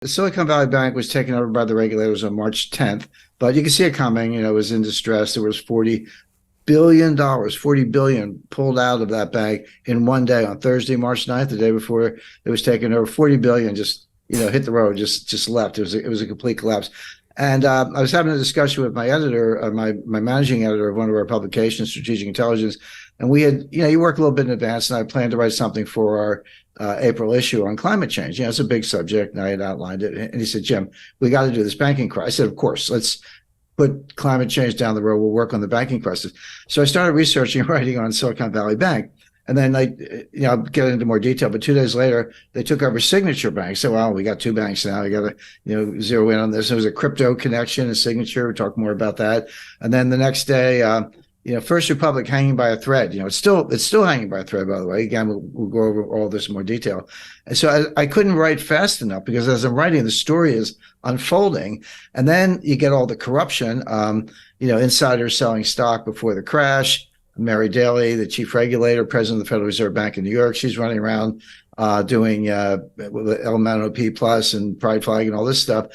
The Silicon Valley Bank was taken over by the regulators on March 10th, but you can see it coming. It was in distress. There was $40 billion, $40 billion pulled out of that bank in one day on Thursday, March 9th, the day before it was taken over. $40 billion just, hit the road, just left. It was a complete collapse. And I was having a discussion with my editor, my managing editor of one of our publications, Strategic Intelligence, and we had, you work a little bit in advance, and I planned to write something for our April issue on climate change. It's a big subject, and I had outlined it. And he said, Jim, we got to do this banking crisis. I said, of course, let's put climate change down the road. We'll work on the banking crisis. So I started researching and writing on Silicon Valley Bank. And then I'll get into more detail, but 2 days later, they took over Signature Bank. So, well, we got two banks now. We got to, zero in on this. There was a crypto connection, a Signature. We'll talk more about that. And then the next day, First Republic hanging by a thread. It's still hanging by a thread, by the way. Again, we'll go over all this in more detail. And so I couldn't write fast enough because as I'm writing, the story is unfolding. And then you get all the corruption, insiders selling stock before the crash. Mary Daly, the chief regulator, president of the Federal Reserve Bank in New York, she's running around doing LMNOP plus and pride flag and all this stuff.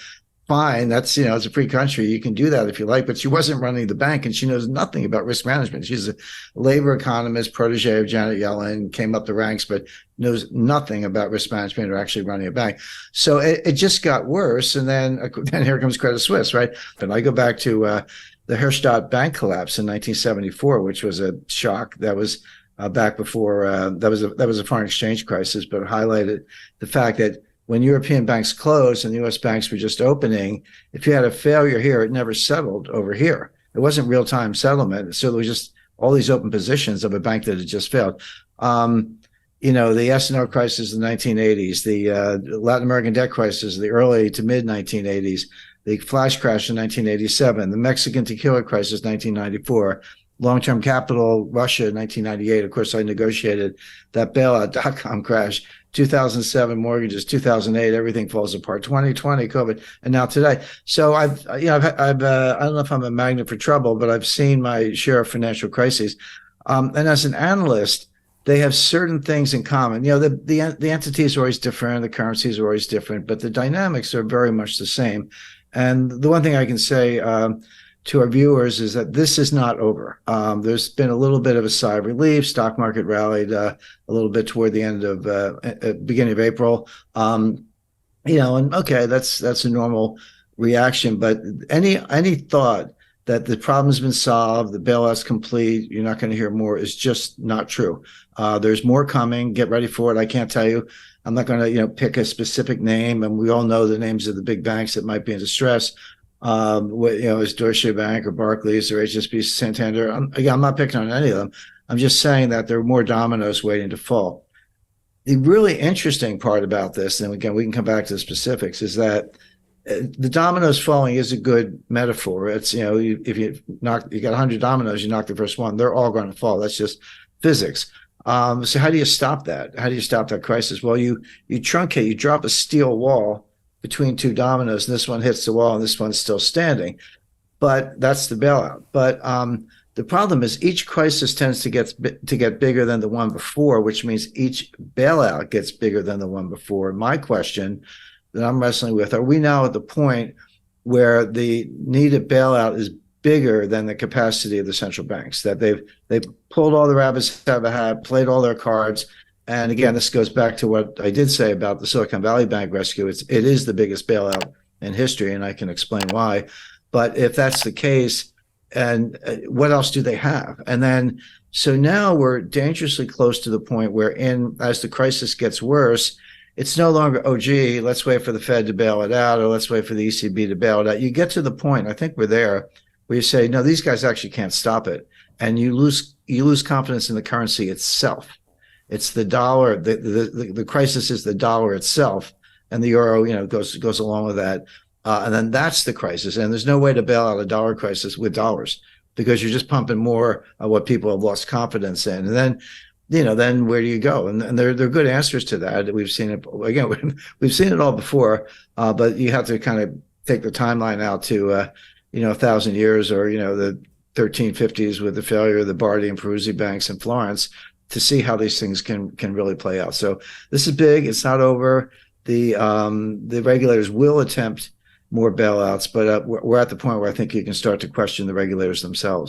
Fine, that's, it's a free country. You can do that if you like, but she wasn't running the bank and she knows nothing about risk management. She's a labor economist, protege of Janet Yellen, came up the ranks, but knows nothing about risk management or actually running a bank. So it just got worse. And then here comes Credit Suisse, right? And I go back to the Herstatt Bank collapse in 1974, which was a shock. That was back before that was a foreign exchange crisis, but it highlighted the fact that when European banks closed and the U.S. banks were just opening, if you had a failure here, it never settled over here. It wasn't real-time settlement. So there was just all these open positions of a bank that had just failed. The S&O crisis in the 1980s, the Latin American debt crisis, the early to mid 1980s, the flash crash in 1987, the Mexican tequila crisis, 1994, long-term capital, Russia, 1998. Of course, I negotiated that bailout dot-com crash, 2007 mortgages, 2008, everything falls apart, 2020, COVID, and now today. So I don't know if I'm a magnet for trouble, but I've seen my share of financial crises. And as an analyst, they have certain things in common. The entities are always different, the currencies are always different, but the dynamics are very much the same. And the one thing I can say to our viewers is that this is not over. There's been a little bit of a sigh of relief. Stock market rallied a little bit toward the end of beginning of April. And okay, that's a normal reaction. But any thought that the problem's been solved, the bailout's complete, you're not going to hear more is just not true. There's more coming. Get ready for it. I can't tell you. I'm not going to pick a specific name, and we all know the names of the big banks that might be in distress. Is Deutsche Bank or Barclays or HSBC, Santander. I'm not picking on any of them. I'm just saying that there are more dominoes waiting to fall. The really interesting part about this, and again, we can come back to the specifics, is that the dominoes falling is a good metaphor. It's, if you got 100 dominoes, you knock the first one, they're all going to fall. That's just physics. So how do you stop that? How do you stop that crisis? Well, you truncate, you drop a steel wall between two dominoes, and this one hits the wall and this one's still standing. But that's the bailout. But the problem is each crisis tends to get bigger than the one before, which means each bailout gets bigger than the one before. My question that I'm wrestling with, are we now at the point where the needed bailout is bigger than the capacity of the central banks, that they've pulled all the rabbits out of a hat, played all their cards? And again, this goes back to what I did say about the Silicon Valley Bank rescue. It is the biggest bailout in history, and I can explain why. But if that's the case, and what else do they have? And then, so now we're dangerously close to the point where as the crisis gets worse, it's no longer, oh, gee, let's wait for the Fed to bail it out, or let's wait for the ECB to bail it out. You get to the point, I think we're there, where you say, no, these guys actually can't stop it. And you lose confidence in the currency itself. It's the dollar. The crisis is the dollar itself, and the euro, goes along with that. And then that's the crisis. And there's no way to bail out a dollar crisis with dollars, because you're just pumping more of what people have lost confidence in. And then, then where do you go? And there are good answers to that. We've seen it again. We've seen it all before, but you have to kind of take the timeline out to 1,000 years, or the 1350s with the failure of the Bardi and Peruzzi banks in Florence, to see how these things can really play out. So this is big. It's not over. the regulators will attempt more bailouts, but we're at the point where I think you can start to question the regulators themselves.